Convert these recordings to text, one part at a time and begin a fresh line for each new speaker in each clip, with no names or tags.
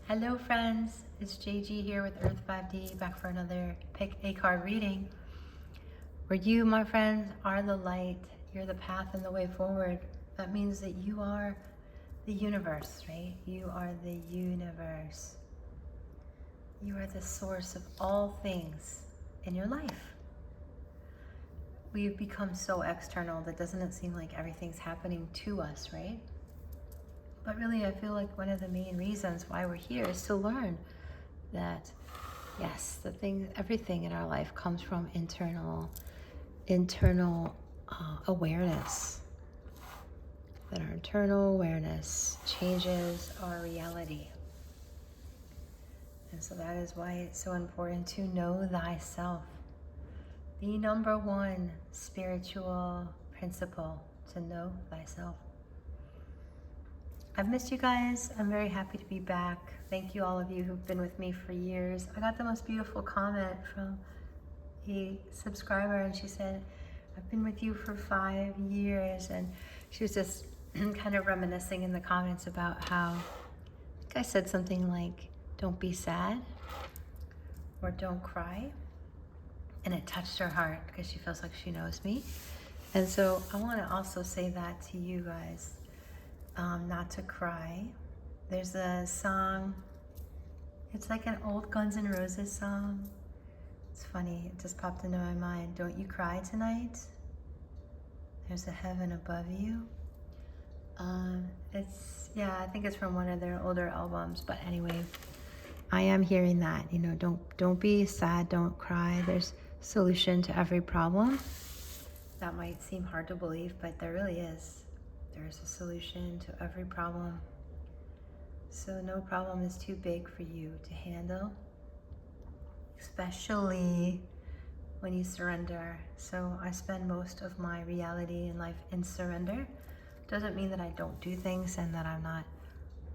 Hello friends, it's JG here with Earth 5D, back for another pick a card reading. Where you, my friends, are the light, you're the path and the way forward. That means that you are the universe, right? You are the universe. You are the source of all things in your life. We've become so external that doesn't it seem like everything's happening to us, right? But really, I feel like one of the main reasons why we're here is to learn that, yes, everything in our life comes from internal awareness. That our internal awareness changes our reality. And so that is why it's so important to know thyself. The number one spiritual principle, to know thyself. I've missed you guys. I'm very happy to be back. Thank you all of you who've been with me for years. I got the most beautiful comment from a subscriber and she said, I've been with you for 5 years. And she was just kind of reminiscing in the comments about how, I think I said something like, don't be sad or don't cry. And it touched her heart because she feels like she knows me. And so I want to also say that to you guys. Not to cry. There's a song, it's like an old Guns N' Roses song. It's funny, it just popped into my mind. Don't you cry tonight? There's a heaven above you. I think it's from one of their older albums, but anyway, I am hearing that, don't be sad, don't cry. There's a solution to every problem. That might seem hard to believe, but there really is. There's a solution to every problem. So no problem is too big for you to handle, especially when you surrender. So I spend most of my reality in life in surrender. Doesn't mean that I don't do things and that I'm not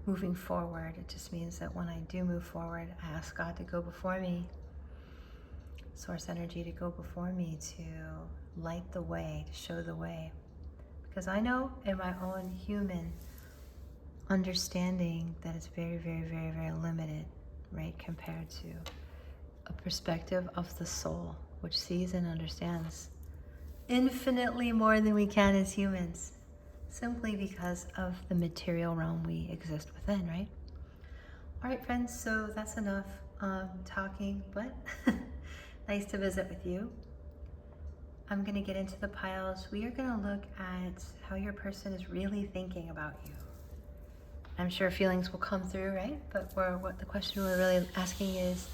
moving forward. It just means that when I do move forward, I ask God to go before me, source energy to go before me, to light the way, to show the way. Because I know in my own human understanding that it's very, very, very, very limited, right? Compared to a perspective of the soul, which sees and understands infinitely more than we can as humans, simply because of the material realm we exist within, right? All right, friends, so that's enough talking, but nice to visit with you. I'm going to get into the piles. We are going to look at how your person is really thinking about you. I'm sure feelings will come through, right? But what the question we're really asking is,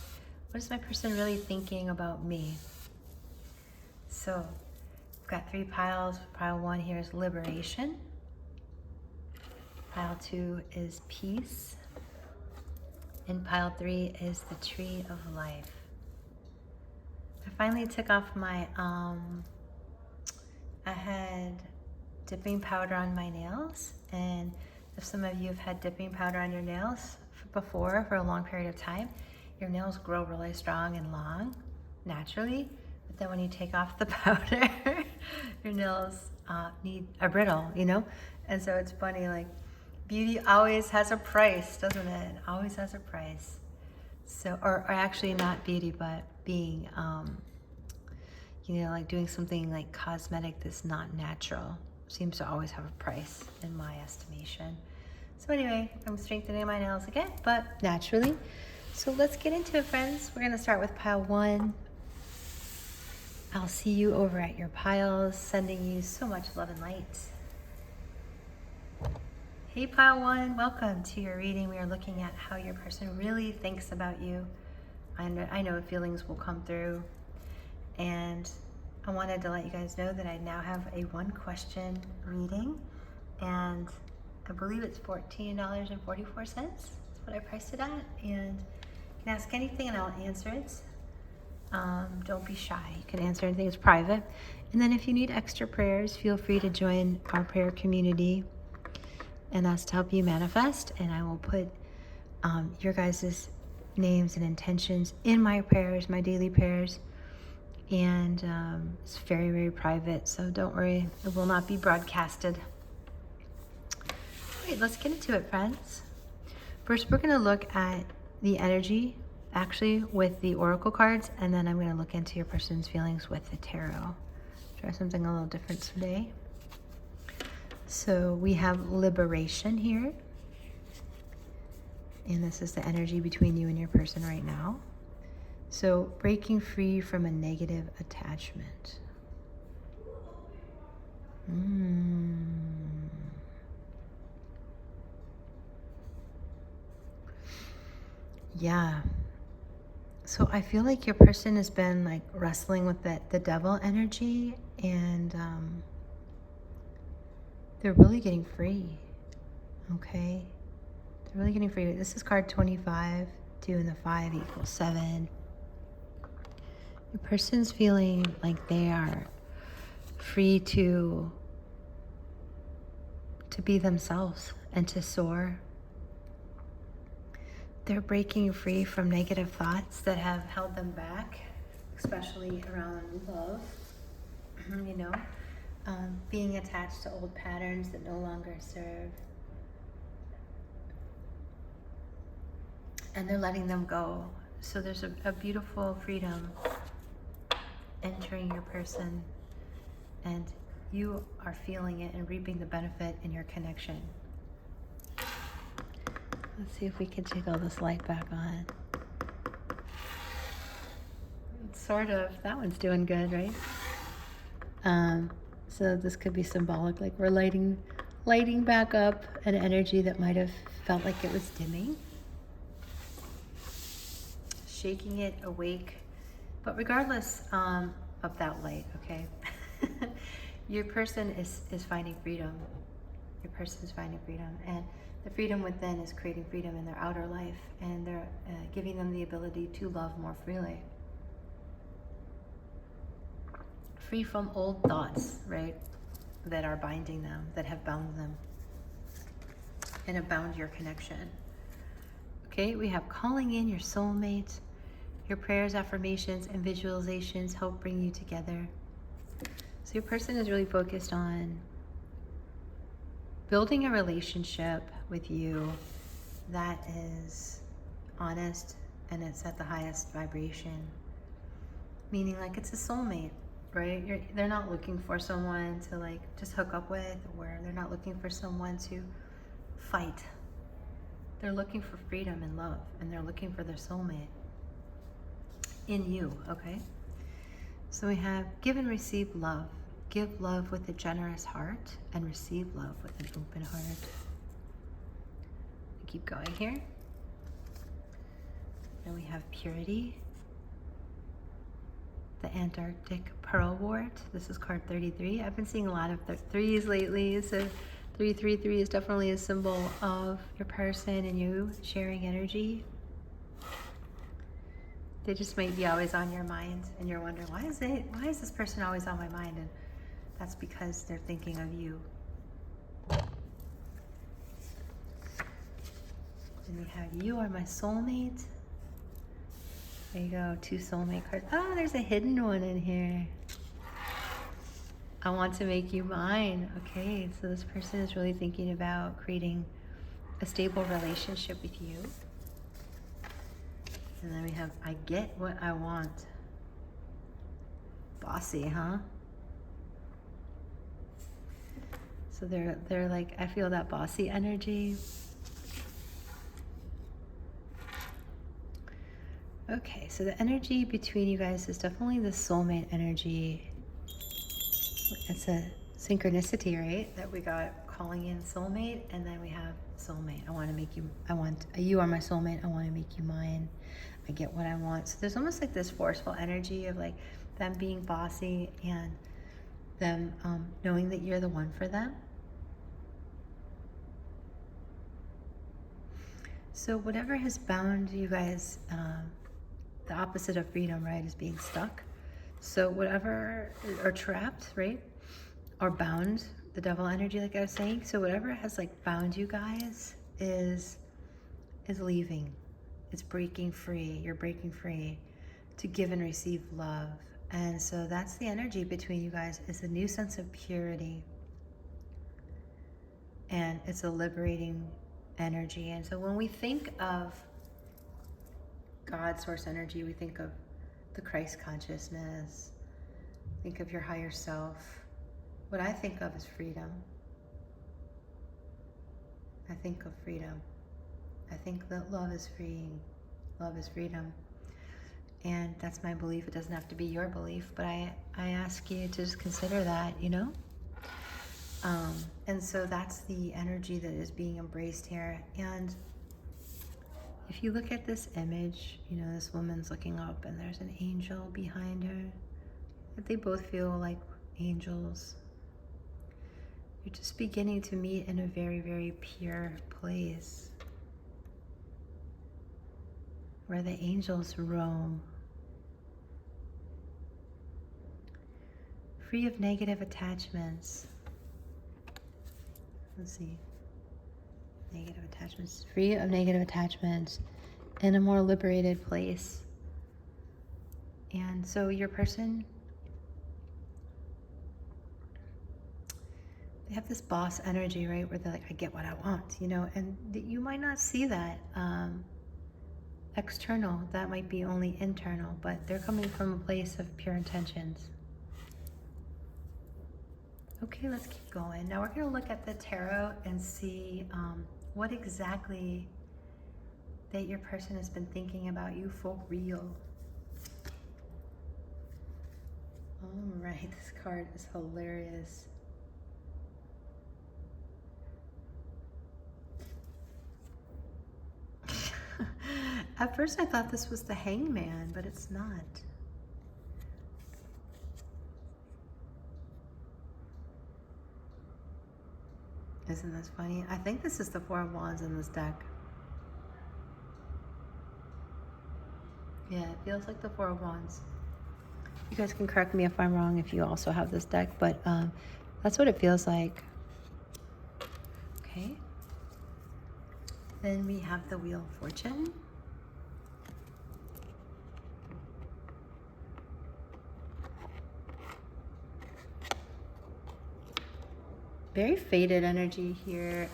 what is my person really thinking about me? So, we've got 3 piles. Pile 1 here is liberation. Pile 2 is peace. And pile 3 is the tree of life. I finally took off my, I had dipping powder on my nails, and if some of you have had dipping powder on your nails before for a long period of time, your nails grow really strong and long naturally, but then when you take off the powder, your nails are brittle, And so it's funny, like beauty always has a price, doesn't it? It always has a price. So, or actually not beauty, but being, like doing something like cosmetic that's not natural seems to always have a price in my estimation. So anyway, I'm strengthening my nails again, but naturally. So let's get into it, friends. We're going to start with pile 1. I'll see you over at your piles, sending you so much love and light. Hey pile 1, welcome to your reading. We are looking at how your person really thinks about you. I know feelings will come through, and I wanted to let you guys know that I now have a 1-question reading, and I believe it's $14.44. That's what I priced it at, and you can ask anything and I'll answer it. Don't be shy. You can answer anything. It's private. And then if you need extra prayers, feel free to join our prayer community and us to help you manifest, and I will put your guys' names and intentions in my prayers, my daily prayers, and it's very, very private, so don't worry, it will not be broadcasted. All right, let's get into it, friends. First, we're going to look at the energy actually with the oracle cards, and then I'm going to look into your person's feelings with the tarot. Try something a little different today. So we have liberation here. And this is the energy between you and your person right now. So breaking free from a negative attachment. Yeah. So I feel like your person has been like wrestling with the devil energy, and they're really getting free. Okay? They're really getting free. This is card 25. 2 and the 5 equals 7. Your person's feeling like they are free to be themselves and to soar. They're breaking free from negative thoughts that have held them back, especially around love, you know, being attached to old patterns that no longer serve. And they're letting them go. So there's a beautiful freedom entering your person, and you are feeling it and reaping the benefit in your connection. Let's see if we can jiggle this light back on. Sort of. That one's doing good, right? So this could be symbolic, like we're lighting back up an energy that might have felt like it was dimming. Shaking it awake. But regardless of that light, okay? Your person is finding freedom. Your person is finding freedom. And the freedom within is creating freedom in their outer life. And they're giving them the ability to love more freely. Free from old thoughts, right? That are binding them, that have bound them. And have bound your connection. Okay, we have calling in your soulmate. Your prayers, affirmations, and visualizations help bring you together. So your person is really focused on building a relationship with you that is honest and it's at the highest vibration. Meaning like it's a soulmate, right? They're not looking for someone to like just hook up with, or they're not looking for someone to fight. They're looking for freedom and love, and they're looking for their soulmate in you, okay? So we have give and receive love. Give love with a generous heart and receive love with an open heart. Keep going here. Then we have purity. The Antarctic Pearl Wart. This is card 33. I've been seeing a lot of threes lately, so 333 is definitely a symbol of your person and you sharing energy. They just might be always on your mind, and you're wondering, why is this person always on my mind? And that's because they're thinking of you. And we have you are my soulmate. There you go, 2 soulmate cards. Oh, there's a hidden one in here. I want to make you mine. Okay, so this person is really thinking about creating a stable relationship with you. And then we have, I get what I want. Bossy, huh? So they're like, I feel that bossy energy. Okay, so the energy between you guys is definitely the soulmate energy. It's a synchronicity, right? That we got calling in soulmate, and then we have soulmate. You are my soulmate, I want to make you mine. I get what I want. So there's almost like this forceful energy of like them being bossy and them knowing that you're the one for them. So whatever has bound you guys, the opposite of freedom, right, is being stuck. So whatever, or trapped, right, or bound, the devil energy, like I was saying. So whatever has like bound you guys is leaving. It's breaking free. You're breaking free to give and receive love. And so that's the energy between you guys, is a new sense of purity. And it's a liberating energy. And so when we think of God, source energy, we think of the Christ consciousness, think of your higher self. What I think of is freedom. I think of freedom. I think that love is freeing. Love is freedom. And that's my belief. It doesn't have to be your belief, but I ask you to just consider that, you know? And so that's the energy that is being embraced here. And if you look at this image, you know, this woman's looking up and there's an angel behind her. They both feel like angels. You're just beginning to meet in a very, very pure place where the angels roam, free of negative attachments. Let's see. Negative attachments. Free of negative attachments in a more liberated place. And so your person, they have this boss energy, right? Where they're like, I get what I want, you know? And you might not see that external. That might be only internal, but they're coming from a place of pure intentions. Okay, let's keep going. Now we're going to look at the tarot and see what exactly that your person has been thinking about you for real. All right, this card is hilarious. At first I thought this was the Hangman, but it's not. Isn't this funny? I think this is the Four of Wands in this deck. Yeah, it feels like the Four of Wands. You guys can correct me if I'm wrong if you also have this deck, but that's what it feels like. Okay. Then we have the Wheel of Fortune. Very faded energy here.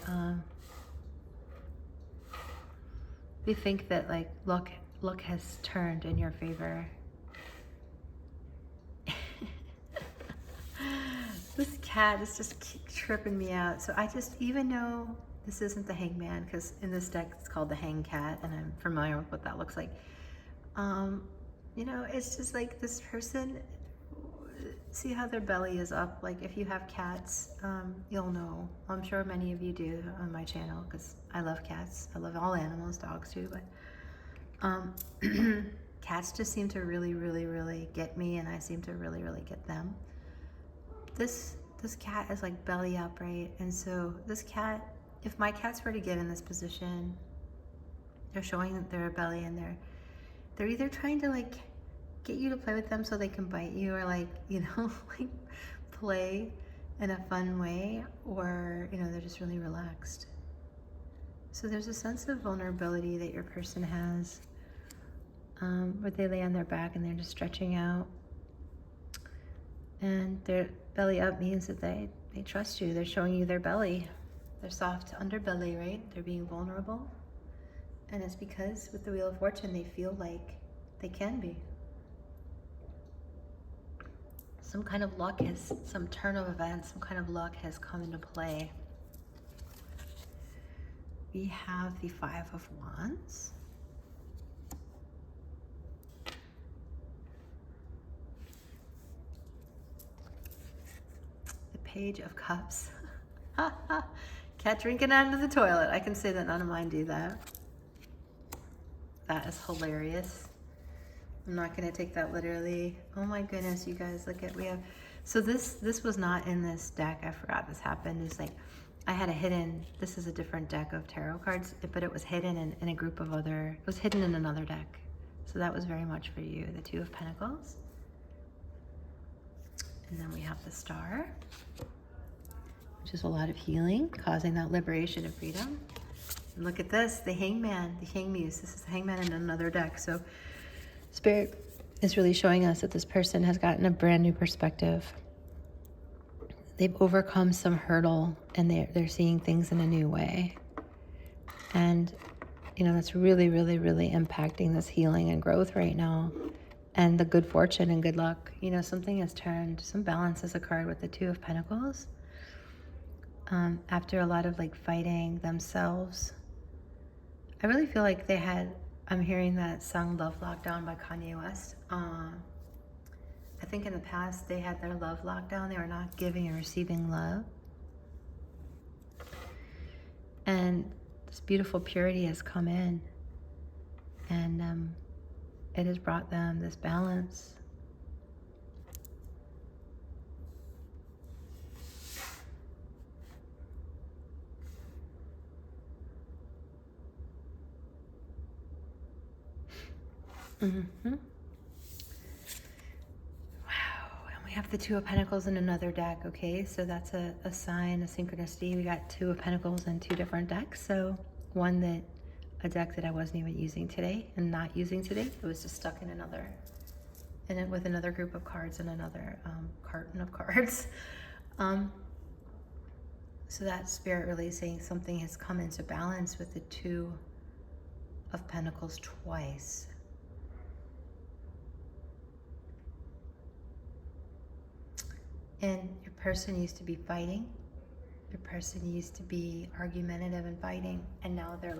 We think that like luck has turned in your favor. This cat is just tripping me out. So I just, even though this isn't the Hangman, because in this deck it's called the Hang Cat, and I'm familiar with what that looks like. You know, it's just like this person, see how their belly is up? Like if you have cats, you'll know. I'm sure many of you do on my channel, because I love cats. I love all animals, dogs too, but cats just seem to really, really, really get me, and I seem to really, really get them. This cat is like belly up, right? And so this cat, if my cats were to get in this position, they're showing their belly, and they're either trying to like get you to play with them so they can bite you, or like, you know, like play in a fun way, or, you know, they're just really relaxed. So there's a sense of vulnerability that your person has, where they lay on their back and they're just stretching out. And their belly up means that they trust you. They're showing you their belly, their soft underbelly, right? They're being vulnerable. And it's because with the Wheel of Fortune, they feel like they can be. Some kind of luck has, some turn of events, some kind of luck has come into play. We have the Five of Wands. The Page of Cups. Cat drinking out of the toilet. I can say that none of mine do that. That is hilarious. I'm not going to take that literally. Oh my goodness, you guys, look at, we have, so this was not in this deck. I forgot this happened. It's like, I had a hidden, this is a different deck of tarot cards, but it was hidden in a group of other, it was hidden in another deck. So that was very much for you, the Two of Pentacles. And then we have the Star, which is a lot of healing, causing that liberation of freedom. And look at this, the Hangman, the Hangmuse. This is the Hangman in another deck. So Spirit is really showing us that this person has gotten a brand new perspective. They've overcome some hurdle, and they're seeing things in a new way. And, that's really, really, really impacting this healing and growth right now. And the good fortune and good luck. Something has turned, some balance has occurred with the Two of Pentacles. After a lot of fighting themselves. I really feel like I'm hearing that song Love Lockdown by Kanye West. I think in the past they had their love lockdown. They were not giving or receiving love. And this beautiful purity has come in. And it has brought them this balance. Mm-hmm. Wow, and we have the Two of Pentacles in another deck, okay? So that's a sign, a synchronicity. We got Two of Pentacles in two different decks. So a deck that I wasn't even using today and not using today. It was just stuck in with another group of cards and another carton of cards. So that spirit really saying something has come into balance with the Two of Pentacles twice. And your person used to be fighting. Your person used to be argumentative and fighting. And now they're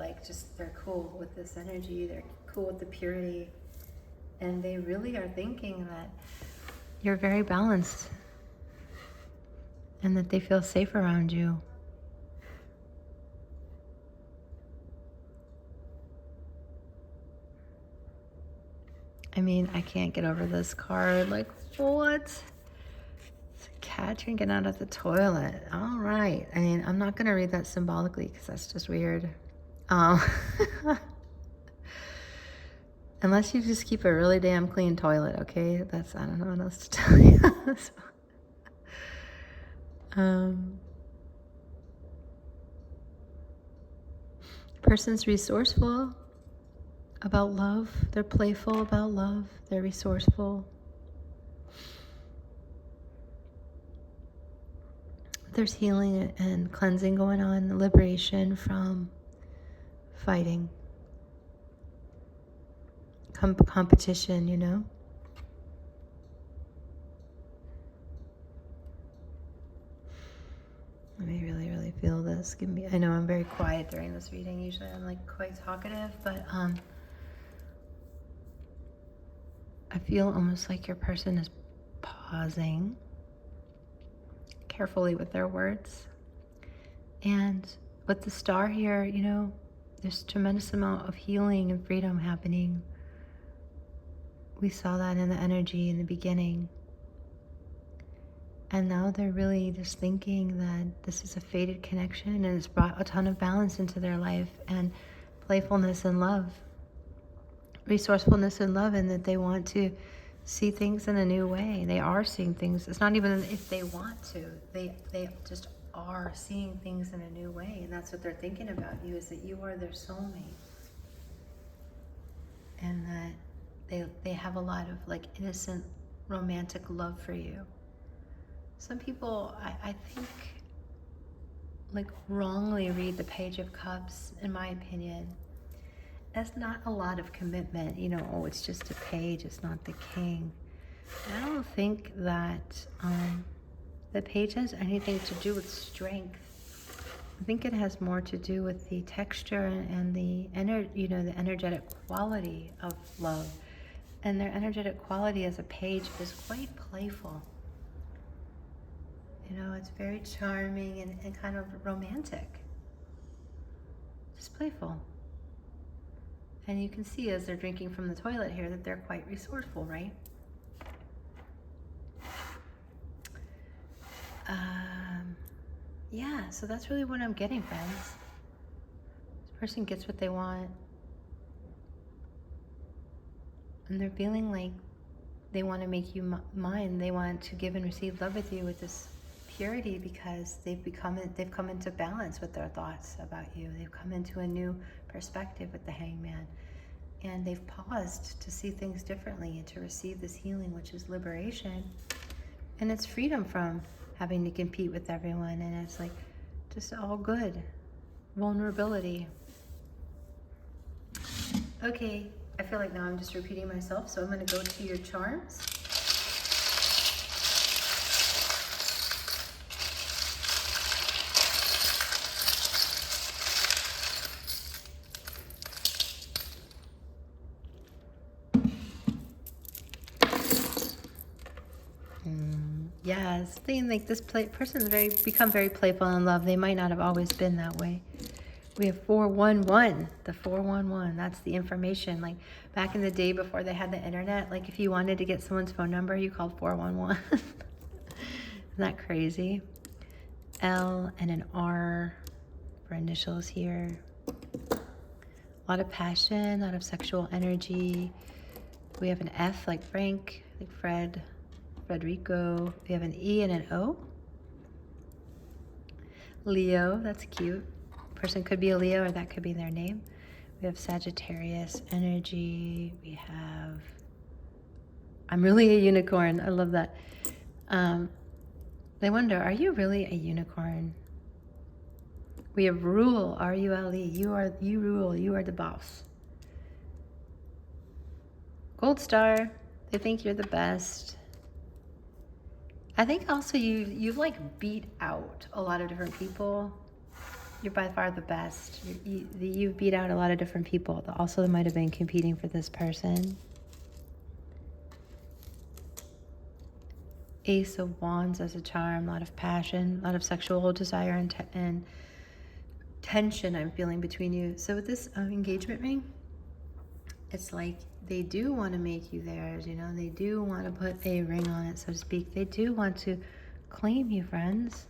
they're cool with this energy. They're cool with the purity. And they really are thinking that you're very balanced. And that they feel safe around you. I mean, I can't get over this card. What? It's a cat drinking out of the toilet. All right. I mean, I'm not going to read that symbolically because that's just weird. Unless you just keep a really damn clean toilet, okay? I don't know what else to tell you. Person's resourceful about love. They're playful about love. They're resourceful. There's healing and cleansing going on, liberation from fighting, competition, Let me really, really feel this. I know I'm very quiet during this reading. Usually I'm quite talkative, but I feel almost like your person is pausing carefully with their words. And with the star here, there's a tremendous amount of healing and freedom happening. We saw that in the energy in the beginning. And now they're really just thinking that this is a fated connection and it's brought a ton of balance into their life and playfulness and love, resourcefulness and love, and that they want to see things in a new way. They are seeing things. It's not even if they want to. They just are seeing things in a new way. And that's what they're thinking about you, is that you are their soulmate. And that they have a lot of innocent romantic love for you. Some people, I think, wrongly read the Page of Cups, in my opinion. That's not a lot of commitment, it's just a page, it's not the king. And I don't think that the page has anything to do with strength. I think it has more to do with the texture and the energetic quality of love. And their energetic quality as a page is quite playful. It's very charming and kind of romantic. Just playful. And you can see as they're drinking from the toilet here that they're quite resourceful, right? Yeah, so that's really what I'm getting, friends. This person gets what they want. And they're feeling like they want to make you mine. They want to give and receive love with you with this purity, because they've come into balance with their thoughts about you. They've come into a new perspective with the Hangman. And they've paused to see things differently and to receive this healing, which is liberation. And it's freedom from having to compete with everyone. And it's just all good. Vulnerability. Okay, I feel like now I'm just repeating myself, so I'm going to go to your charms. Yes, something like this person's become very playful in love. They might not have always been that way. We have 411, the 411. That's the information. Like back in the day before they had the internet, like if you wanted to get someone's phone number, you called 411. Isn't that crazy? L and an R for initials here. A lot of passion, a lot of sexual energy. We have an F like Frank, like Fred, Frederico. We have an E and an O. Leo, that's cute. Person could be a Leo or that could be their name. We have Sagittarius energy. We have, I'm really a unicorn. I love that. They wonder, are you really a unicorn? We have rule, R-U-L-E. You rule, you are the boss. Gold star, they think you're the best. I think also you've like beat out a lot of different people. You're by far the best. You've beat out a lot of different people that also might have been competing for this person. Ace of Wands as a charm, a lot of passion, a lot of sexual desire and tension I'm feeling between you. So with this engagement ring, it's like they do want to make you theirs, you know, they do want to put a ring on it, so to speak. They do want to claim you, friends.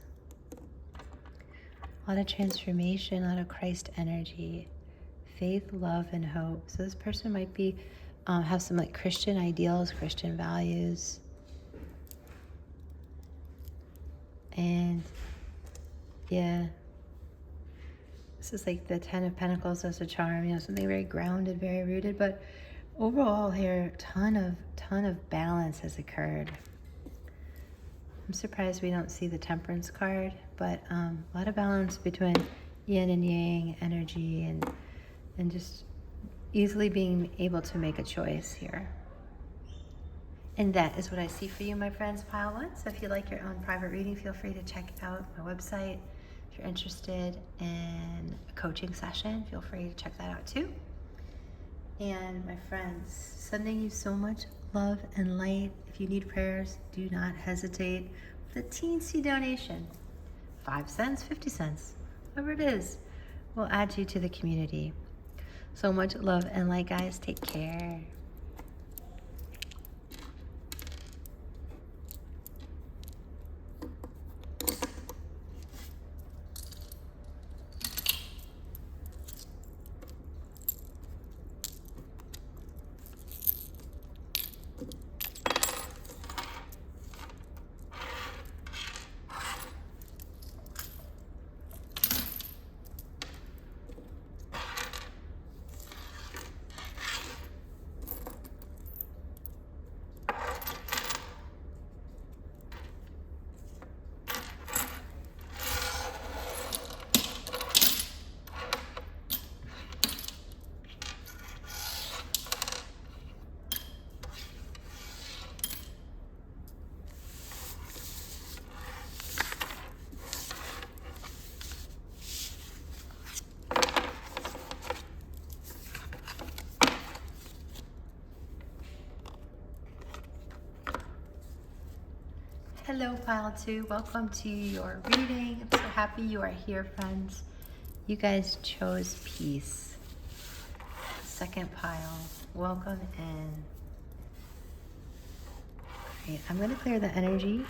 A lot of transformation, a lot of Christ energy, faith, love, and hope. So this person might be have some like Christian ideals, Christian values. And yeah, this is like the 10 of Pentacles as a charm, you know, something very grounded, very rooted. But overall here, ton of balance has occurred. I'm surprised we don't see the Temperance card, but a lot of balance between yin and yang energy and just easily being able to make a choice here. And that is what I see for you, my friends, pile one. So if you like your own private reading, feel free to check out my website. If you're interested in a coaching session, feel free to check that out too. And my friends, sending you so much love and light. If you need prayers, do not hesitate with a teensy donation. 5 cents, 50 cents, whatever it is, we'll add you to the community. So much love and light, guys. Take care. Hello, pile 2. Welcome to your reading. I'm so happy you are here, friends. You guys chose peace. Second pile. Welcome in. Great. I'm going to clear the energy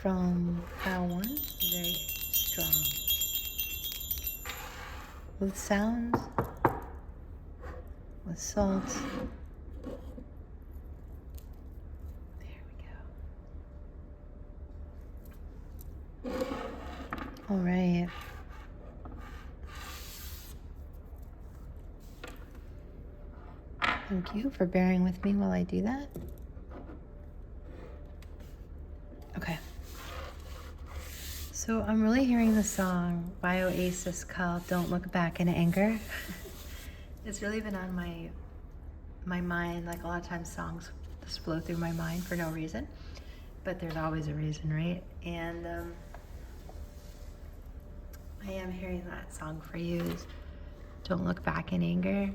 from pile 1. Very strong. With sounds, with salt. All right. Thank you for bearing with me while I do that. Okay. So I'm really hearing the song by Oasis called Don't Look Back in Anger. It's really been on my my mind, like a lot of times songs just flow through my mind for no reason, but there's always a reason, right? And I am hearing that song for you, is Don't Look Back in Anger.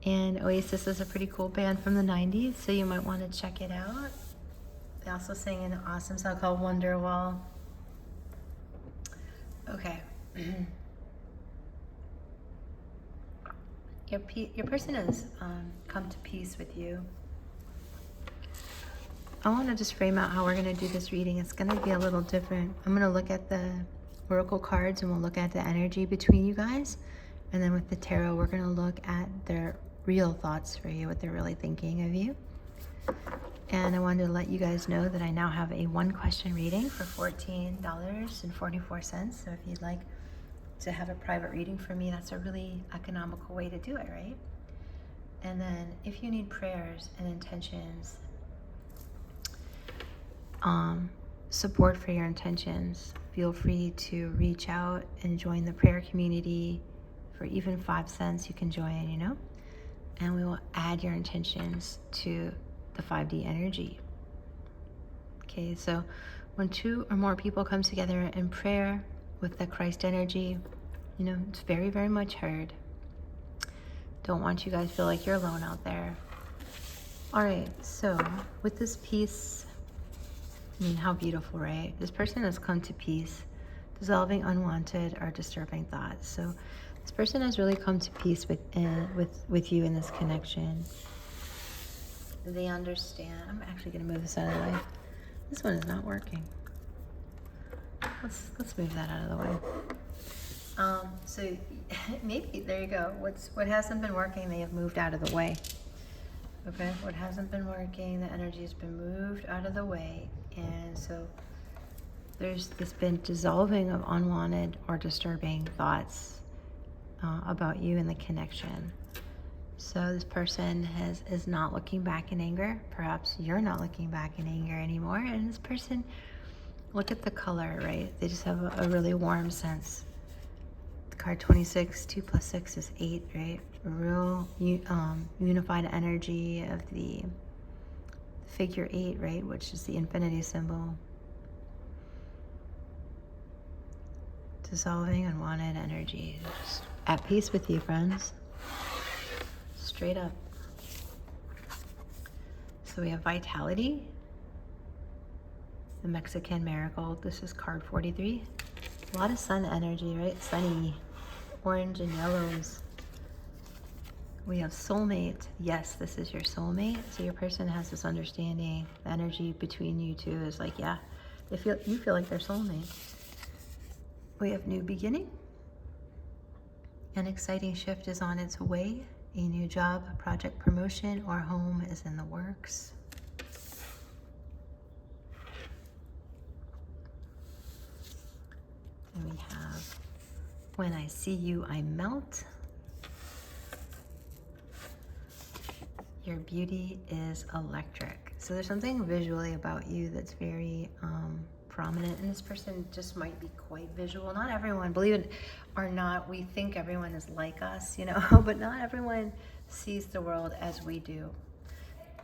And Oasis is a pretty cool band from the 90s, so you might want to check it out. They also sing an awesome song called Wonderwall. Okay. Your person has come to peace with you. I want to just frame out how we're going to do this reading. It's going to be a little different. I'm going to look at the oracle cards and we'll look at the energy between you guys. And then with the tarot, we're going to look at their real thoughts for you, what they're really thinking of you. And I wanted to let you guys know that I now have a 1-question reading for $14.44. So if you'd like to have a private reading from me, that's a really economical way to do it, right? And then if you need prayers and intentions, support for your intentions, feel free to reach out and join the prayer community. For even 5 cents, you can join, you know? And we will add your intentions to the 5D energy. Okay, so when 2 or more people come together in prayer with the Christ energy, you know, it's very, very much heard. Don't want you guys to feel like you're alone out there. All right, so with this piece, I mean, how beautiful, right? This person has come to peace, dissolving unwanted or disturbing thoughts. So this person has really come to peace with you in this connection. They understand. I'm actually going to move this out of the way. This one is not working. Let's move that out of the way. So maybe, there you go. What hasn't been working, they have moved out of the way. Okay, what hasn't been working, the energy has been moved out of the way. And so there's this been dissolving of unwanted or disturbing thoughts about you and the connection. So this person is not looking back in anger. Perhaps you're not looking back in anger anymore. And this person, look at the color, right? They just have a really warm sense. Card 26, 2 plus 6 is 8, right? A real unified energy of the figure 8, right? Which is the infinity symbol. Dissolving unwanted energy. Just at peace with you, friends. Straight up. So we have vitality. The Mexican marigold. This is card 43. A lot of sun energy, right? Sunny. Orange and yellows. We have soulmate. Yes, this is your soulmate. So your person has this understanding. The energy between you two is like, yeah, you feel like they're soulmate. We have new beginning. An exciting shift is on its way. A new job, project, promotion, or home is in the works. And we have, when I see you, I melt. Your beauty is electric. So there's something visually about you that's very prominent, and this person just might be quite visual. Not everyone, believe it or not, we think everyone is like us, you know, but not everyone sees the world as we do.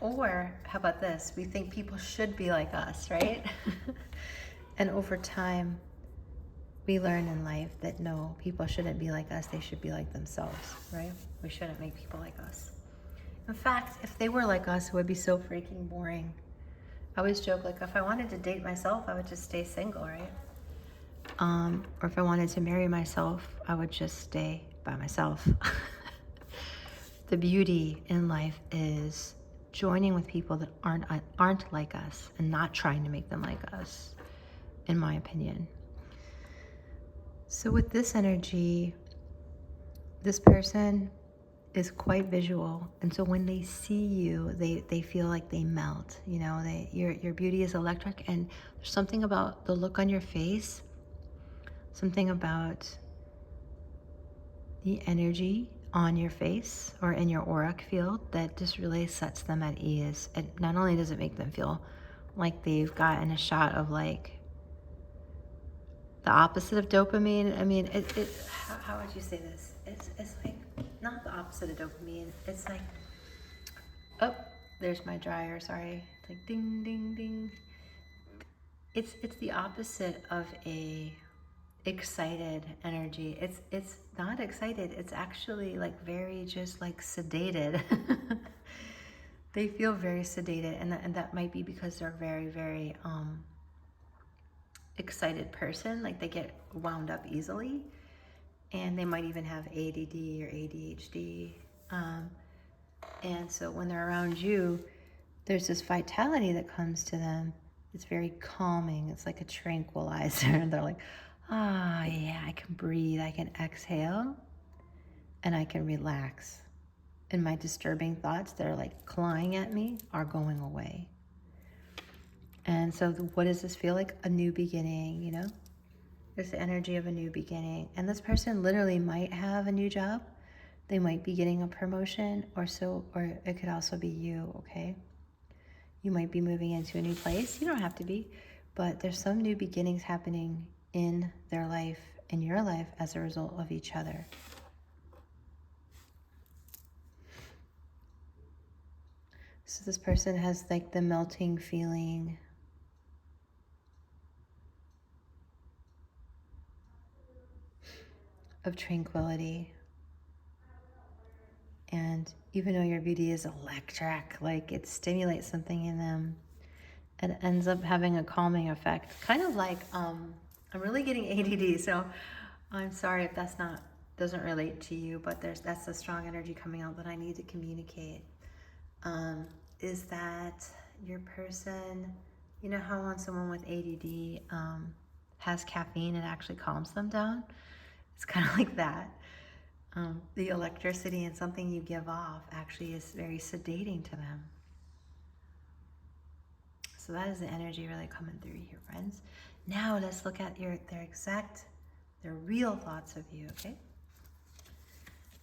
Or how about this? We think people should be like us, right? And over time, we learn in life that no, people shouldn't be like us. They should be like themselves, right? We shouldn't make people like us. In fact, if they were like us, it would be so freaking boring. I always joke, like, if I wanted to date myself, I would just stay single, right? Or if I wanted to marry myself, I would just stay by myself. The beauty in life is joining with people that aren't like us and not trying to make them like us, in my opinion. So with this energy, this person is quite visual, and so when they see you, they feel like they melt. You know, your beauty is electric, and there's something about the look on your face, something about the energy on your face or in your auric field that just really sets them at ease. And not only does it make them feel like they've gotten a shot of like the opposite of dopamine. I mean, how would you say this? It's like not the opposite of dopamine. It's like, oh, there's my dryer, sorry. It's like ding, ding, ding. It's the opposite of a excited energy. It's not excited. It's actually like very just like sedated. They feel very sedated, and that might be because they're very, very excited person. Like they get wound up easily, and they might even have ADD or ADHD. And so when they're around you, there's this vitality that comes to them. It's very calming. It's like a tranquilizer. And they're like, ah, yeah, I can breathe. I can exhale and I can relax. And my disturbing thoughts that are like clawing at me are going away. And so what does this feel like? A new beginning, you know? There's the energy of a new beginning. And this person literally might have a new job. They might be getting a promotion or it could also be you, okay? You might be moving into a new place. You don't have to be, but there's some new beginnings happening in their life, in your life, as a result of each other. So this person has like the melting feeling of tranquility. And even though your beauty is electric, like it stimulates something in them, it ends up having a calming effect. Kind of like, I'm really getting ADD, so I'm sorry if doesn't relate to you, but that's the strong energy coming out that I need to communicate. Is that your person, you know how when someone with ADD has caffeine, it actually calms them down? It's kind of like that. The electricity and something you give off actually is very sedating to them. So that is the energy really coming through here, friends. Now let's look at their real thoughts of you, okay?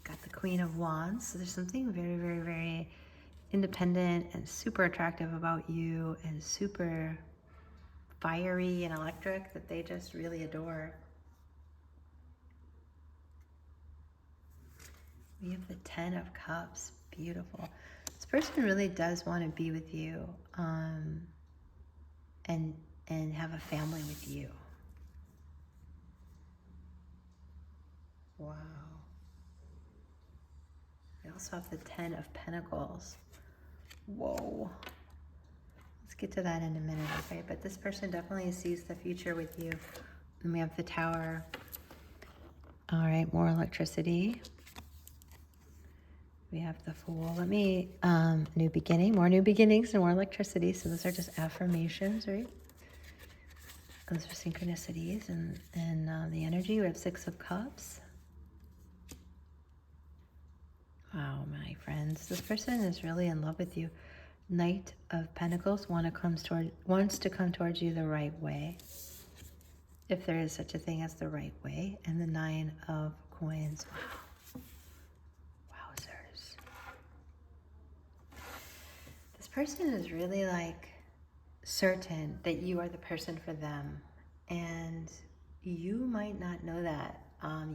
Got the Queen of Wands. So there's something very, very, very independent and super attractive about you and super fiery and electric that they just really adore. We have the Ten of Cups. Beautiful. This person really does want to be with you and have a family with you. Wow. We also have the Ten of Pentacles. Whoa. Let's get to that in a minute, okay? But this person definitely sees the future with you. And we have the Tower. All right, more electricity. We have the Fool. Let me, new beginning, more new beginnings and more electricity. So those are just affirmations, right? Those are synchronicities and the energy. We have Six of Cups. Wow, my friends, this person is really in love with you. Knight of Pentacles wants to come towards you the right way, if there is such a thing as the right way. And the Nine of Coins. Wow. Wowzers. This person is really like certain that you are the person for them, and you might not know that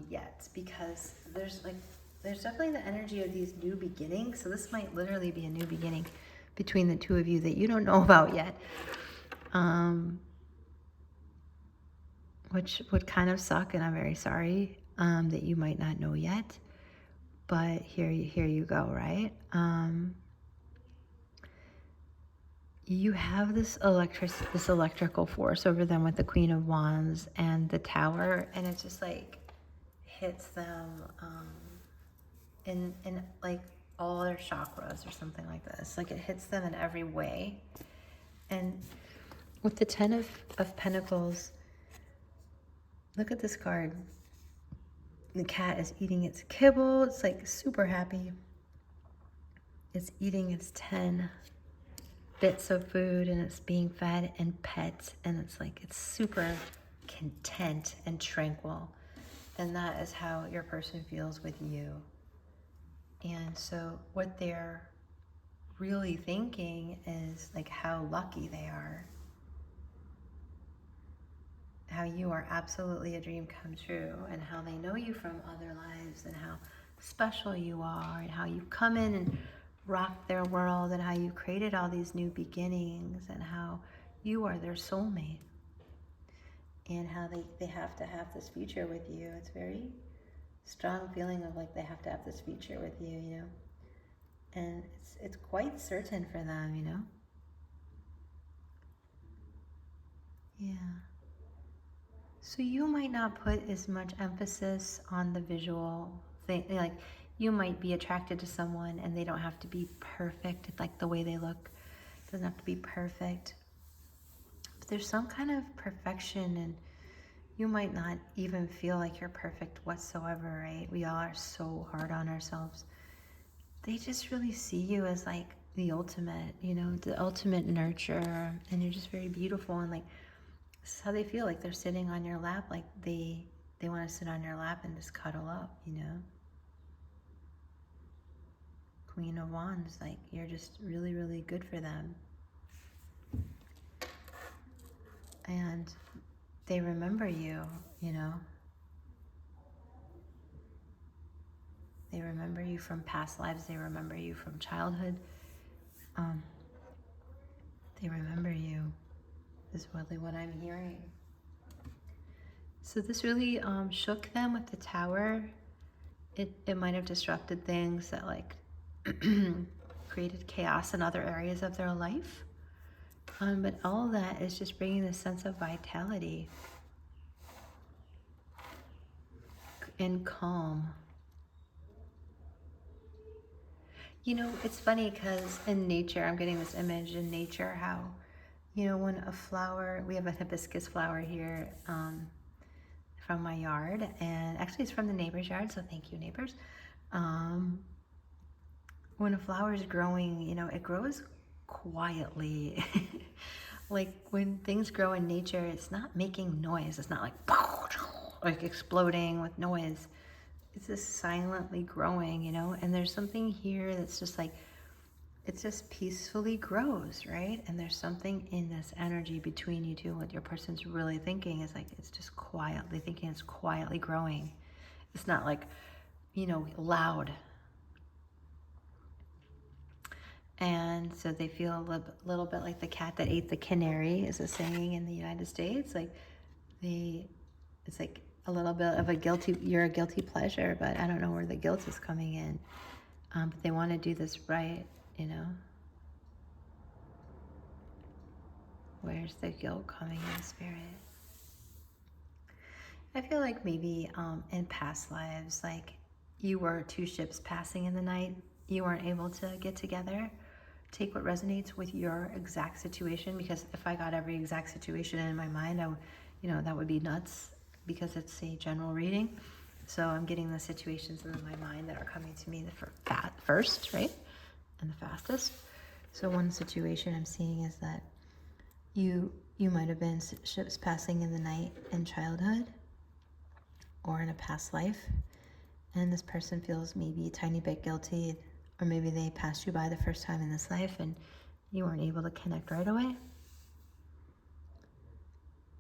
yet, because there's definitely the energy of these new beginnings. So this might literally be a new beginning between the two of you that you don't know about yet, which would kind of suck, and I'm very sorry that you might not know yet, but here you go, right? You have this electrical force over them with the Queen of Wands and the Tower, and it just like hits them in like all their chakras or something like this. Like it hits them in every way. And with the Ten of Pentacles, look at this card. The cat is eating its kibble. It's like super happy. It's eating its 10 bits of food and it's being fed and pet, and it's like it's super content and tranquil. And that is how your person feels with you. And so what they're really thinking is like how lucky they are, how you are absolutely a dream come true, and how they know you from other lives, and how special you are, and how you come in and rock their world, and how you created all these new beginnings, and how you are their soulmate, and how they have to have this future with you. It's very strong feeling of like they have to have this future with you, you know, and it's quite certain for them, you know. Yeah. So you might not put as much emphasis on the visual thing. Like, you might be attracted to someone and they don't have to be perfect, like the way they look. It doesn't have to be perfect. But there's some kind of perfection, and you might not even feel like you're perfect whatsoever, right? We all are so hard on ourselves. They just really see you as like the ultimate, you know, the ultimate nurturer, and you're just very beautiful, and like, this is how they feel, like they're sitting on your lap, like they want to sit on your lap and just cuddle up, you know. Queen of Wands, like you're just really, really good for them. And they remember you, you know. They remember you from past lives. They remember you from childhood. They remember you, is really what I'm hearing. So this really shook them with the Tower. It might have disrupted things that like created chaos in other areas of their life. But all of that is just bringing this sense of vitality and calm. You know, it's funny because in nature, I'm getting this image in nature how, you know, when a flower, we have a hibiscus flower here from my yard, and actually it's from the neighbor's yard, so thank you, neighbors. When a flower is growing, you know, it grows quietly. Like when things grow in nature, it's not making noise. It's not like exploding with noise. It's just silently growing, you know? And there's something here that's just like, it just peacefully grows, right? And there's something in this energy between you two. What your person's really thinking is like, it's just quietly thinking, it's quietly growing. It's not like, you know, loud. And so they feel a little bit like the cat that ate the canary, is a saying in the United States. Like it's like a little bit of you're a guilty pleasure, but I don't know where the guilt is coming in. But they want to do this right, you know. Where's the guilt coming in, spirit? I feel like maybe in past lives, like you were two ships passing in the night. You weren't able to get together. Take what resonates with your exact situation, because if I got every exact situation in my mind, you know, that would be nuts, because it's a general reading. So I'm getting the situations in my mind that are coming to me first, right? And the fastest. So one situation I'm seeing is that you might have been ships passing in the night in childhood or in a past life, and this person feels maybe a tiny bit guilty, or maybe they passed you by the first time in this life and you weren't able to connect right away.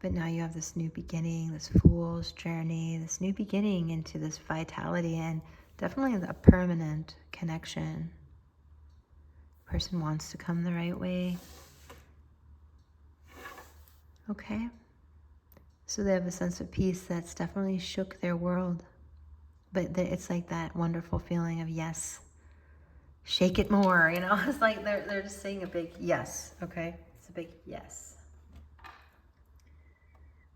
But now you have this new beginning, this fool's journey, this new beginning into this vitality, and definitely a permanent connection. The person wants to come the right way. Okay? So they have a sense of peace that's definitely shook their world. But it's like that wonderful feeling of yes. Shake it more, you know? It's like they're just saying a big yes, okay? It's a big yes.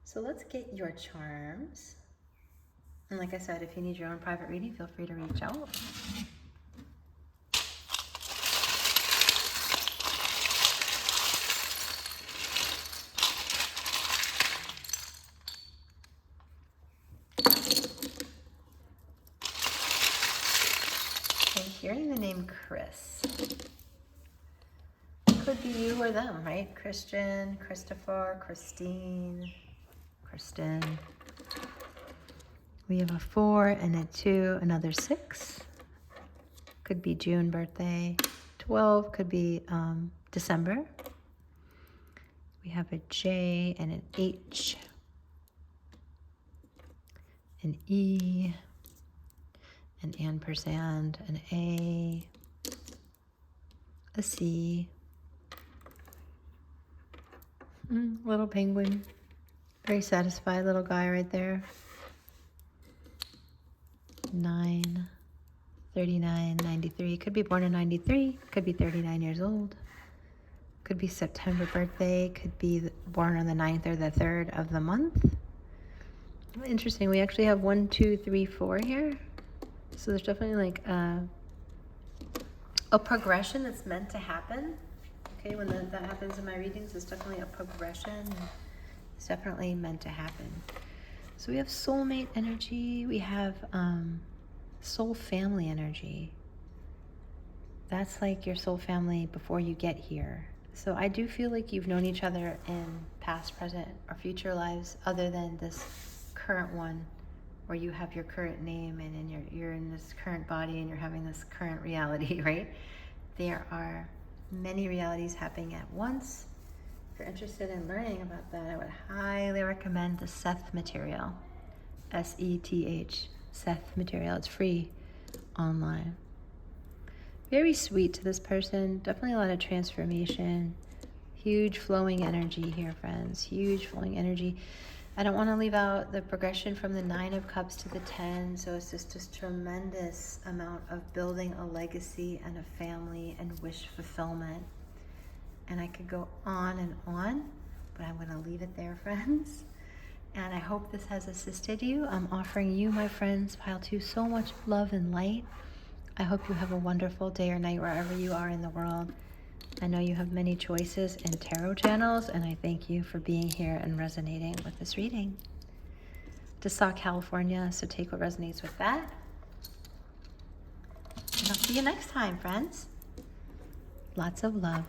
So let's get your charms. And like I said, if you need your own private reading, feel free to reach out. I'm hearing the name Chris. Could be you or them, right? Christian, Christopher, Christine, Kristen. We have a 4 and a 2, another 6. Could be June birthday. 12 could be December. We have a J and an H, an E, an ampersand, an A, a C, little penguin, very satisfied little guy right there. 9, 39, 93. Could be born in 93, could be 39 years old, could be September birthday, could be born on the 9th or the 3rd of the month. Interesting, we actually have 1, 2, 3, 4 here. So there's definitely like a progression that's meant to happen. Okay, when that happens in my readings, it's definitely a progression. It's definitely meant to happen. So we have soulmate energy. We have soul family energy. That's like your soul family before you get here. So I do feel like you've known each other in past, present, or future lives other than this current one where you have your current name and you're in this current body and you're having this current reality, right? There are many realities happening at once. If you're interested in learning about that, I would highly recommend the Seth material. S-E-T-H, Seth material. It's free online. Very sweet to this person. Definitely a lot of transformation. Huge flowing energy here, friends. Huge flowing energy. I don't want to leave out the progression from the 9 of Cups to the 10. So it's just this tremendous amount of building a legacy and a family and wish fulfillment. And I could go on, but I'm going to leave it there, friends. And I hope this has assisted you. I'm offering you, my friends, pile 2, so much love and light. I hope you have a wonderful day or night wherever you are in the world. I know you have many choices in tarot channels, and I thank you for being here and resonating with this reading. Just saw California, so take what resonates with that. And I'll see you next time, friends. Lots of love.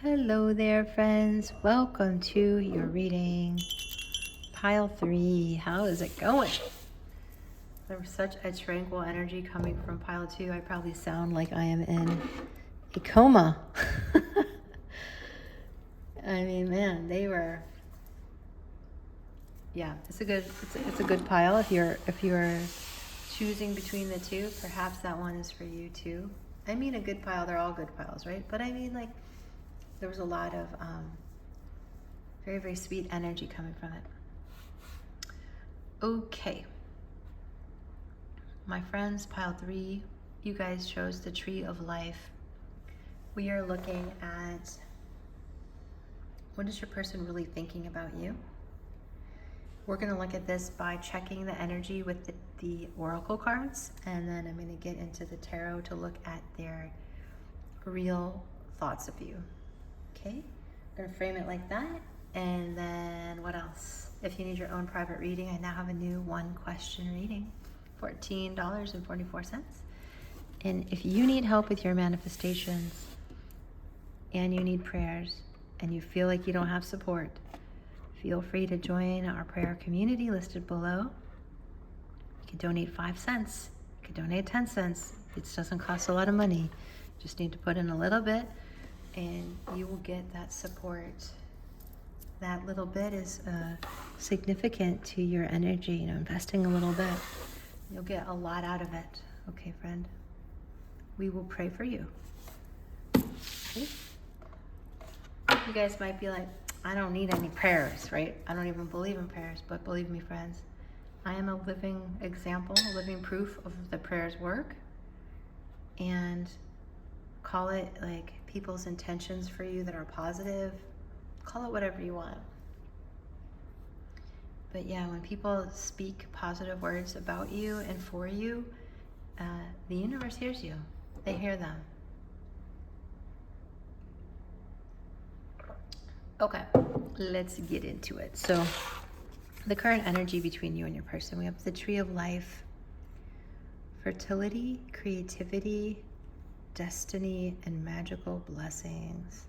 Hello there, friends. Welcome to your reading. Pile 3. How is it going? There's such a tranquil energy coming from pile 2. I probably sound like I am in a coma. I mean, man, they were. Yeah, it's a good pile. If you're choosing between the two, perhaps that one is for you too. I mean, a good pile. They're all good piles, right? But I mean, like, there was a lot of very, very sweet energy coming from it. Okay. My friends, pile 3, you guys chose the Tree of Life. We are looking at what is your person really thinking about you. We're going to look at this by checking the energy with the oracle cards, and then I'm going to get into the tarot to look at their real thoughts of you. Okay, I'm going to frame it like that. And then what else? If you need your own private reading, I now have a new 1-question reading, $14.44. And if you need help with your manifestations and you need prayers and you feel like you don't have support, feel free to join our prayer community listed below. You can donate 5 cents. You can donate 10 cents. It doesn't cost a lot of money. You just need to put in a little bit and you will get that support. That little bit is significant to your energy. Investing a little bit, you'll get a lot out of it. Okay, friend? We will pray for you. Okay? You guys might be like, I don't need any prayers, right? I don't even believe in prayers, but believe me, friends, I am a living example, a living proof of the prayers work. And call it like people's intentions for you that are positive. Call it whatever you want. But yeah, when people speak positive words about you and for you, the universe hears you. They hear them. Okay, let's get into it. So the current energy between you and your person, we have the Tree of Life, fertility, creativity, destiny, and magical blessings.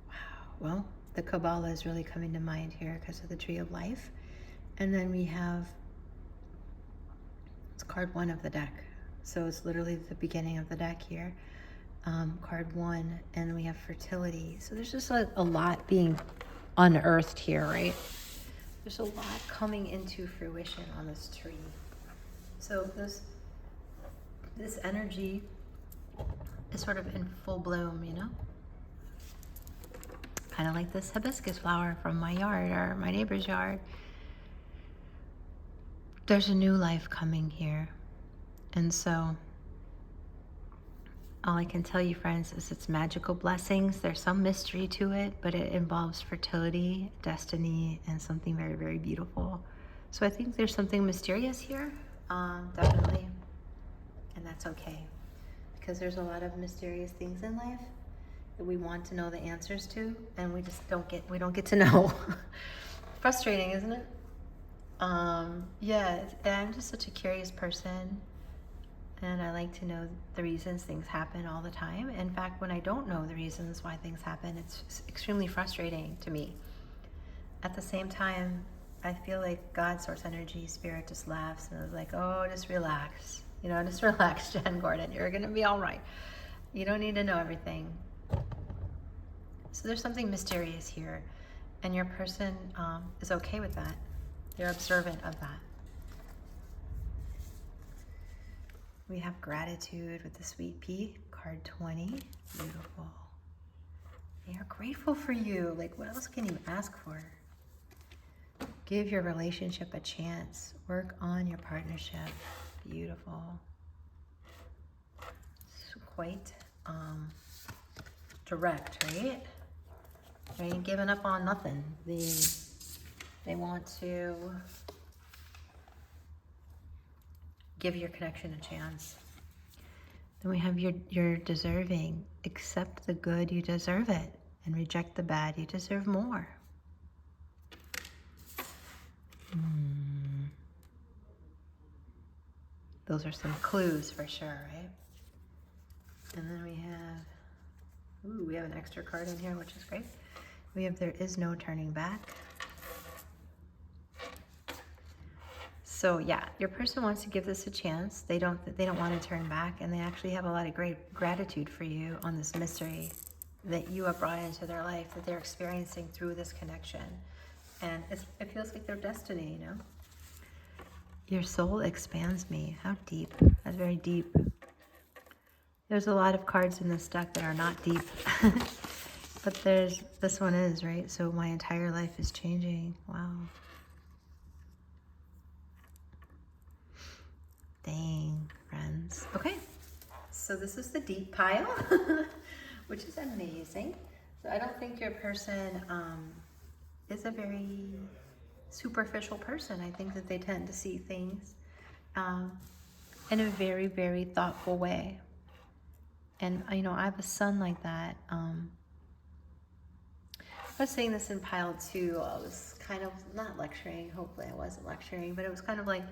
Wow. Well, the Kabbalah is really coming to mind here because of the Tree of Life. And then we have, it's card 1 of the deck. So it's literally the beginning of the deck here. Card 1, and we have fertility. So there's just a lot being unearthed here, right? There's a lot coming into fruition on this tree. So this energy is sort of in full bloom, you know? Kind of like this hibiscus flower from my yard or my neighbor's yard. There's a new life coming here. And so all I can tell you, friends, is it's magical blessings. There's some mystery to it, but it involves fertility, destiny, and something very, very beautiful. So I think there's something mysterious here, definitely. And that's okay, because there's a lot of mysterious things in life that we want to know the answers to, and we just don't get to know. Frustrating, isn't it? Yeah, I'm just such a curious person, and I like to know the reasons things happen all the time. In fact, when I don't know the reasons why things happen, it's extremely frustrating to me. At the same time, I feel like God, source energy, spirit just laughs and is like, oh, just relax. You know, just relax, Jen Gordon. You're going to be all right. You don't need to know everything. So there's something mysterious here, and your person is okay with that. They're observant of that. We have gratitude with the sweet pea, card 20. Beautiful. They are grateful for you. Like, what else can you ask for? Give your relationship a chance. Work on your partnership. Beautiful. It's quite direct, right? They ain't giving up on nothing. They want to give your connection a chance. Then we have your deserving. Accept the good, you deserve it. And reject the bad, you deserve more. Those are some clues for sure, right? And then we have an extra card in here, which is great. We have there is no turning back. So yeah, your person wants to give this a chance. They don't want to turn back, and they actually have a lot of great gratitude for you on this mystery that you have brought into their life, that they're experiencing through this connection. And it feels like their destiny, you know? Your soul expands me. How deep. That's very deep. There's a lot of cards in this deck that are not deep. But this one is, right? So my entire life is changing. Wow. Dang, friends. Okay, so this is the deep pile, which is amazing. So I don't think your person is a very superficial person. I think that they tend to see things in a very, very thoughtful way. And, you know, I have a son like that. I was saying this in pile 2. I was kind of not lecturing. Hopefully I wasn't lecturing, but it was kind of like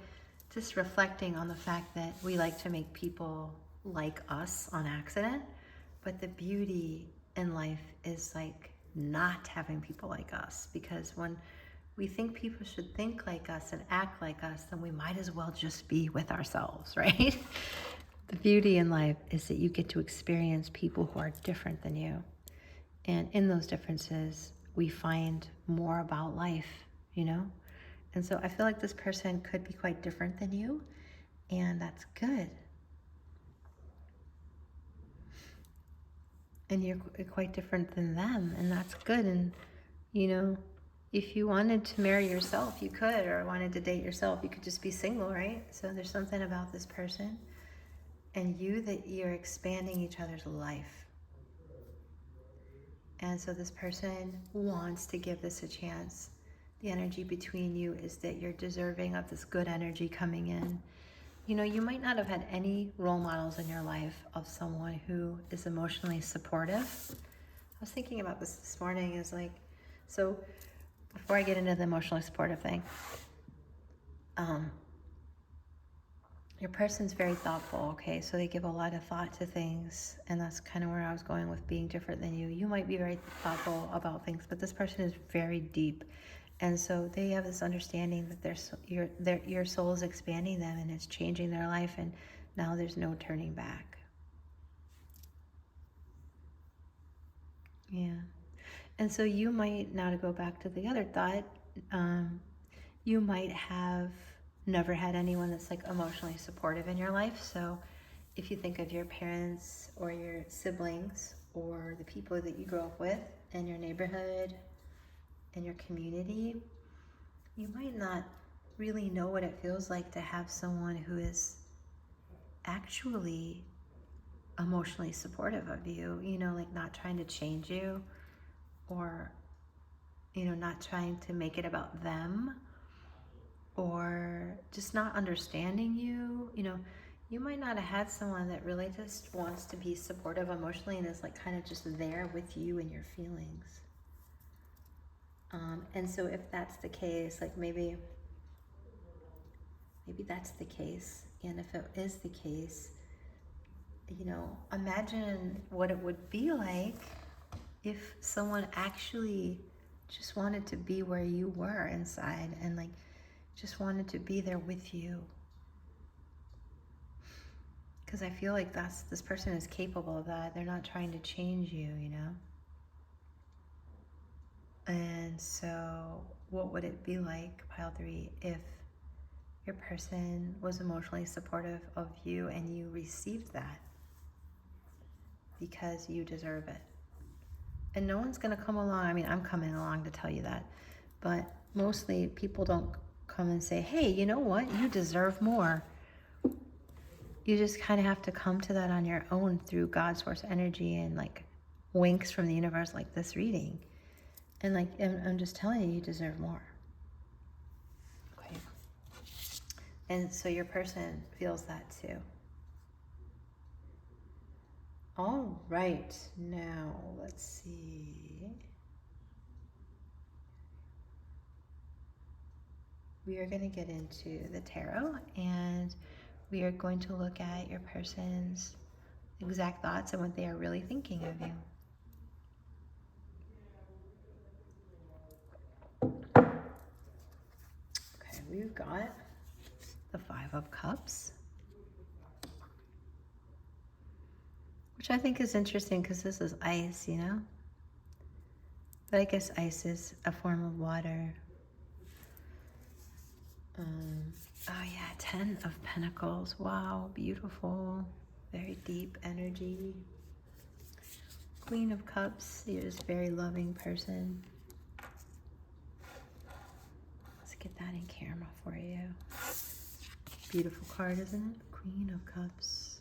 just reflecting on the fact that we like to make people like us on accident. But the beauty in life is like not having people like us, because when we think people should think like us and act like us, then we might as well just be with ourselves, right? The beauty in life is that you get to experience people who are different than you. And in those differences, we find more about life, you know? And so I feel like this person could be quite different than you, and that's good. And you're quite different than them, and that's good. And, you know, if you wanted to marry yourself, you could, or wanted to date yourself, you could just be single, right? So there's something about this person and you that you're expanding each other's life. And so this person wants to give this a chance. The energy between you is that you're deserving of this good energy coming in. You know, you might not have had any role models in your life of someone who is emotionally supportive. I was thinking about this morning, is like, so before I get into the emotionally supportive thing, your person's very thoughtful, okay? So they give a lot of thought to things, and that's kind of where I was going with being different than you. You might be very thoughtful about things, but this person is very deep. And so they have this understanding that your soul is expanding them and it's changing their life, and now there's no turning back. Yeah. And so you might, now to go back to the other thought, you might have never had anyone that's like emotionally supportive in your life. So if you think of your parents or your siblings or the people that you grew up with in your neighborhood, in your community, you might not really know what it feels like to have someone who is actually emotionally supportive of you, you know, like not trying to change you, or, you know, not trying to make it about them, or just not understanding you. You know, you might not have had someone that really just wants to be supportive emotionally and is like kind of just there with you and your feelings. And so if that's the case, like maybe that's the case. And if it is the case, you know, imagine what it would be like if someone actually just wanted to be where you were inside and like just wanted to be there with you. Because I feel like this person is capable of that. They're not trying to change you, you know? And so what would it be like, pile 3, if your person was emotionally supportive of you and you received that because you deserve it? And no one's going to come along. I mean, I'm coming along to tell you that. But mostly people don't come and say, hey, you know what? You deserve more. You just kind of have to come to that on your own through God's source energy and like winks from the universe like this reading. And like, I'm just telling you, you deserve more. Okay. And so your person feels that too. All right, now let's see. We are going to get into the tarot, and we are going to look at your person's exact thoughts and what they are really thinking of you. Okay, we've got the 5 of Cups, which I think is interesting because this is ice, you know? But I guess ice is a form of water. Oh yeah, 10 of Pentacles. Wow, beautiful. Very deep energy. Queen of Cups, you're just a very loving person. Let's get that in camera for you. Beautiful card, isn't it? Queen of Cups.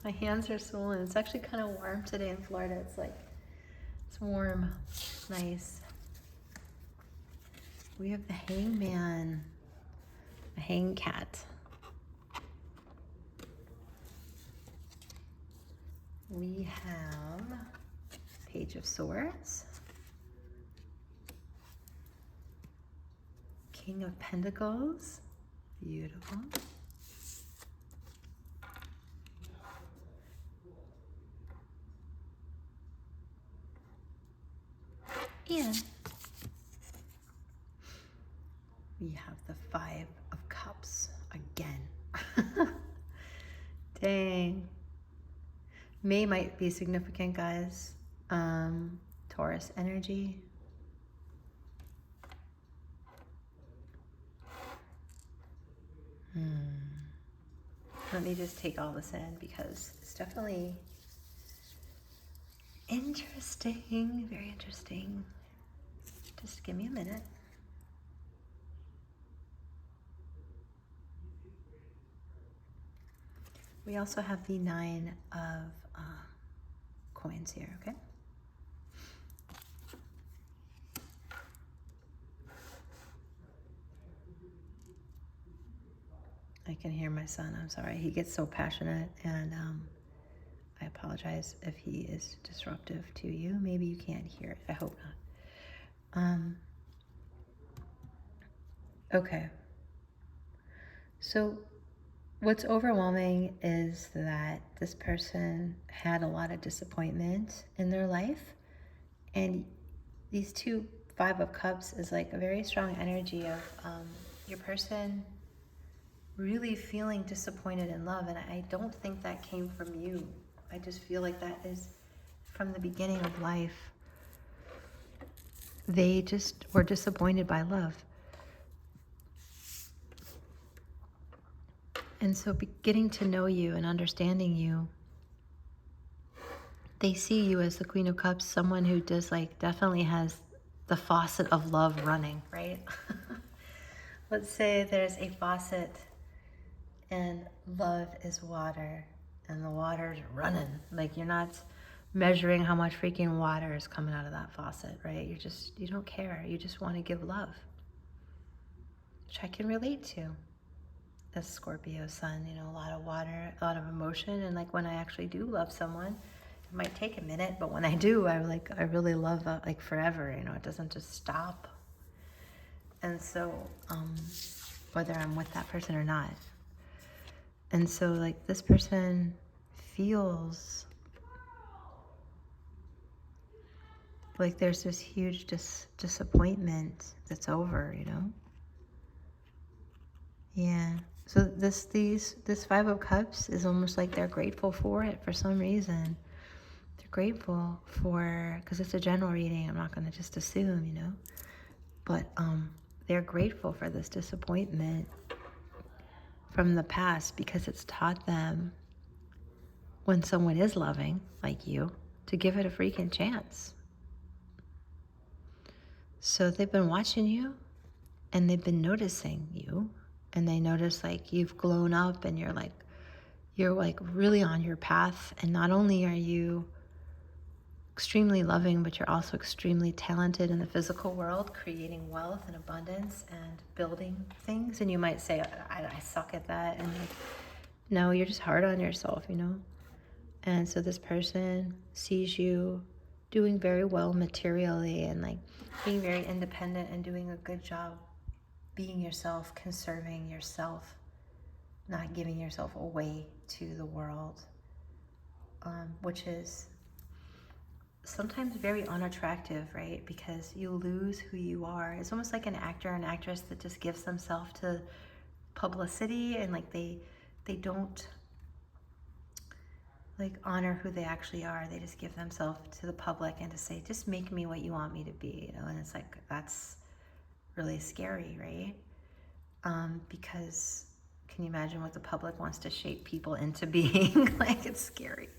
My hands are swollen. It's actually kind of warm today in Florida. It's warm, nice. We have the Hangman, a hang cat. We have Page of Swords, King of Pentacles, beautiful. And we have the 5 of Cups again. Dang. May might be significant, guys. Taurus energy. Let me just take all this in because it's definitely interesting, very interesting. Just give me a minute. We also have the 9 of coins here, okay? I can hear my son. I'm sorry. He gets so passionate, and I apologize if he is disruptive to you. Maybe you can't hear it. I hope not. Okay. So what's overwhelming is that this person had a lot of disappointment in their life, and these 2 5 of Cups is like a very strong energy of your person really feeling disappointed in love, and I don't think that came from you. I just feel like that is from the beginning of life. They just were disappointed by love. And so getting to know you and understanding you, they see you as the Queen of Cups, someone who does like definitely has the faucet of love running, right? Let's say there's a faucet and love is water and the water's running. Like you're not measuring how much freaking water is coming out of that faucet, right? You don't care. You just want to give love, which I can relate to as Scorpio sun, a lot of water, a lot of emotion. And like when I actually do love someone, it might take a minute, but when I do, I really love like forever, it doesn't just stop. And so, whether I'm with that person or not. And so like this person feels like there's this huge disappointment that's over, Yeah. So this 5 of Cups is almost like they're grateful for it for some reason. They're grateful for, because it's a general reading, I'm not going to just assume, but they're grateful for this disappointment from the past because it's taught them when someone is loving, like you, to give it a freaking chance. So they've been watching you and they've been noticing you, and they notice like you've grown up and you're like really on your path, and not only are you extremely loving, but you're also extremely talented in the physical world, creating wealth and abundance and building things. And you might say, I suck at that. And like, no, you're just hard on yourself, And so this person sees you doing very well materially and like being very independent and doing a good job being yourself, conserving yourself, not giving yourself away to the world, which is sometimes very unattractive, right? Because you lose who you are. It's almost like an actor or an actress that just gives themselves to publicity, and like they don't like honor who they actually are. They just give themselves to the public and to say, just make me what you want me to be, and it's like, that's really scary, right? Because can you imagine what the public wants to shape people into being? Like, it's scary.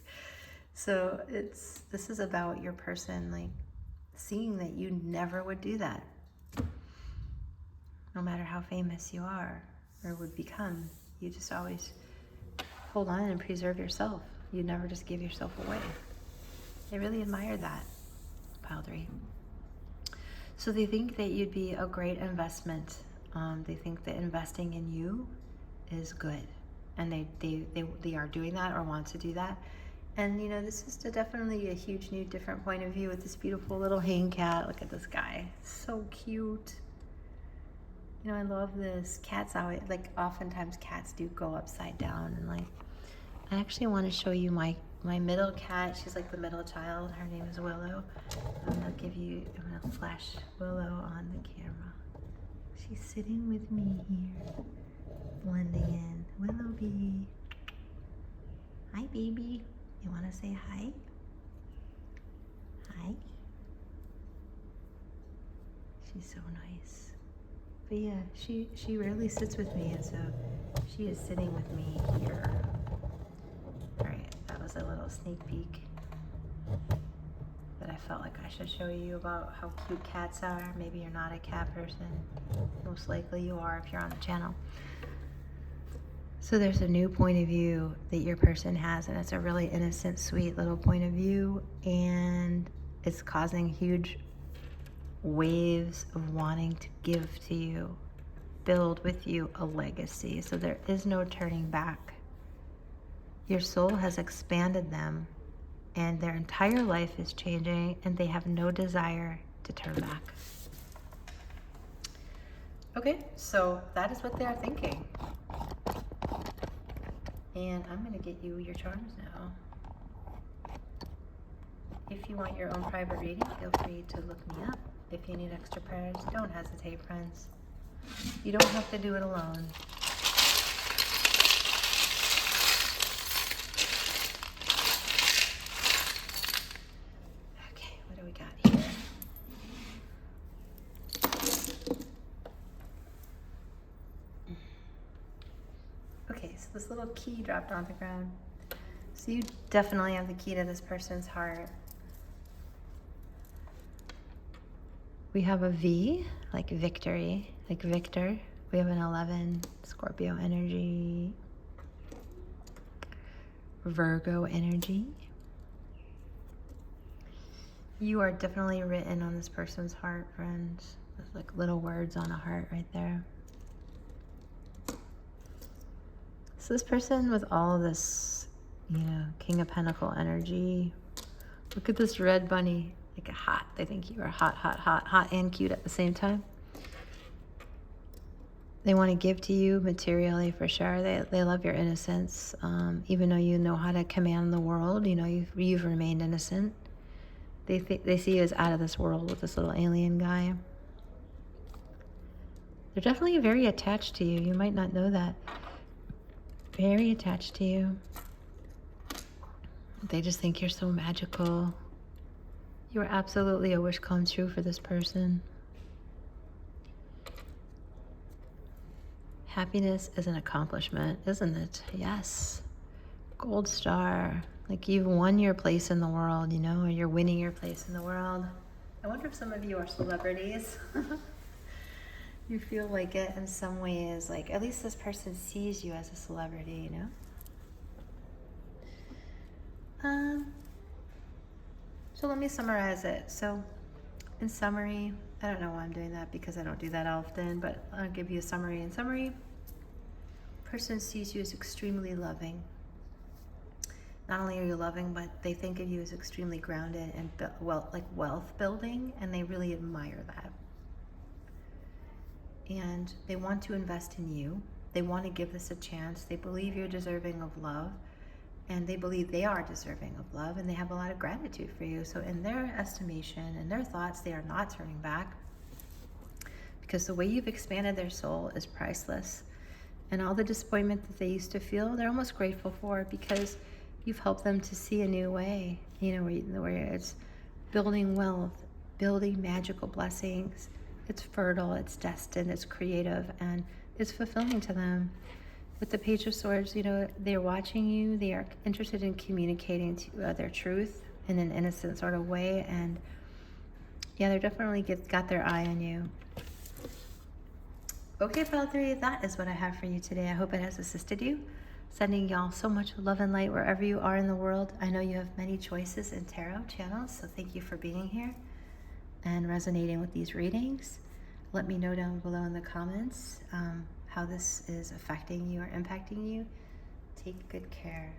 So this is about your person like seeing that you never would do that, no matter how famous you are or would become. You just always hold on and preserve yourself. You never just give yourself away. They really admire that, pile 3. So they think that you'd be a great investment. They think that investing in you is good, and they are doing that or want to do that. And this is definitely a huge new different point of view with this beautiful little hang cat. Look at this guy, so cute. I love this. Cats always, like, oftentimes cats do go upside down, and like I actually want to show you my middle cat. She's like the middle child. Her name is Willow. I'm gonna flash Willow on the camera. She's sitting with me here, blending in. Willoughby. Hi, baby. You want to say hi? Hi. She's so nice. But yeah, she rarely sits with me, and so she is sitting with me here. Alright, that was a little sneak peek that I felt like I should show you about how cute cats are. Maybe you're not a cat person. Most likely you are if you're on the channel. So there's a new point of view that your person has, and it's a really innocent, sweet little point of view, and it's causing huge waves of wanting to give to you, build with you a legacy. So there is no turning back. Your soul has expanded them, and their entire life is changing, and they have no desire to turn back. Okay, so that is what they are thinking. And I'm going to get you your charms now. If you want your own private reading, feel free to look me up. If you need extra prayers, don't hesitate, friends. You don't have to do it alone. Okay, what do we got here? Okay, so this little key dropped on the ground. So you definitely have the key to this person's heart. We have a V, like victory, like Victor. We have an 11, Scorpio energy, Virgo energy. You are definitely written on this person's heart, friends. There's like little words on a heart right there. So this person with all of this, King of Pentacle energy. Look at this red bunny, like a hot. They think you are hot, hot, hot, hot and cute at the same time. They want to give to you materially for sure. They love your innocence. Even though you know how to command the world, you've remained innocent. They see you as out of this world with this little alien guy. They're definitely very attached to you. You might not know that. Very attached to you. They just think you're so magical. You are absolutely a wish come true for this person. Happiness is an accomplishment, isn't it? Yes. Gold star. Like you've won your place in the world, or you're winning your place in the world. I wonder if some of you are celebrities. You feel like it in some ways, like at least this person sees you as a celebrity, So let me summarize it. So in summary, I don't know why I'm doing that because I don't do that often, but I'll give you a summary. In summary, person sees you as extremely loving. Not only are you loving, but they think of you as extremely grounded and wealth building, and they really admire that. And they want to invest in you. They want to give this a chance. They believe you're deserving of love, and they believe they are deserving of love, and they have a lot of gratitude for you. So in their estimation and their thoughts, they are not turning back, because the way you've expanded their soul is priceless. And all the disappointment that they used to feel, they're almost grateful for, because you've helped them to see a new way, where it's building wealth, building magical blessings. It's fertile, it's destined, it's creative, and it's fulfilling to them. With the Page of Swords, they're watching you, they are interested in communicating to their truth in an innocent sort of way, and yeah, they're definitely got their eye on you. Okay, Pile 3, that is what I have for you today. I hope it has assisted you. Sending y'all so much love and light wherever you are in the world. I know you have many choices in tarot channels, so thank you for being here and resonating with these readings. Let me know down below in the comments how this is affecting you or impacting you. Take good care.